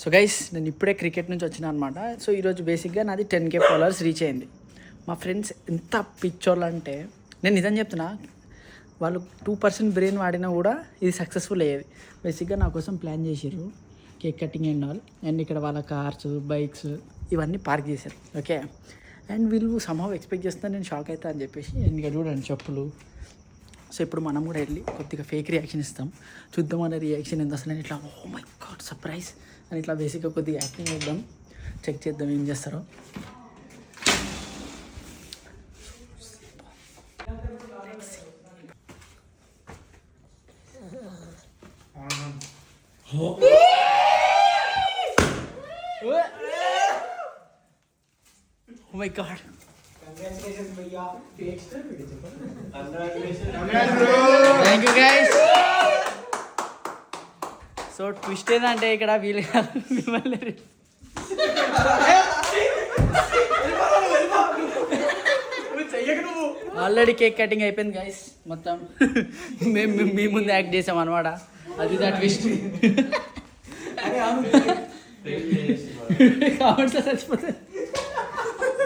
So guys నేను ఇప్పుడే cricket నుంచి వచ్చిన అనమాట. సో ఈరోజు బేసిక్గా నాది 10K ఫాలోవర్స్ రీచ్ అయింది. మా ఫ్రెండ్స్ ఎంత పిచ్చోళ్ళు అంటే నేను నిజం చెప్తున్నా, వాళ్ళు 2% బ్రెయిన్ వాడినా కూడా ఇది సక్సెస్ఫుల్ అయ్యేది. బేసిక్గా నా కోసం ప్లాన్ చేసారు cake cutting and all. And ఇక్కడ వాళ్ళ కార్స్ బైక్స్ ఇవన్నీ పార్క్ చేశారు. ఓకే, అండ్ వీళ్ళు సమ్హౌ ఎక్స్పెక్ట్ చేస్తున్నారు నేను షాక్ అవుతా అని చెప్పేసి. ఇంకా చూడండి చెప్పులు. సో ఇప్పుడు మనం కూడా వెళ్ళి కొద్దిగా ఫేక్ రియాక్షన్ ఇస్తాం, చూద్దాం అనే రియాక్షన్ ఎంత అసలు. ఇట్లా ఓ మై గాడ్ సర్ప్రైజ్ అని ఇట్లా బేసిక్గా కొద్దిగా యాక్టింగ్ చేద్దాం, చెక్ చేద్దాం ఏం చేస్తారో. Oh my god. Congratulations bhaiya. Thank you guys. So twist ఏంటంటే ఇక్కడ వీళ్ళు మిమ్మల్ని ఆల్రెడీ కేక్ కటింగ్ అయిపోయింది గైస్. మొత్తం మేము మీ ముందు యాక్ట్ చేసాం అనమాట. అది దా ట్విస్ట్. కామెంట్స్ చచ్చిపోతుంది.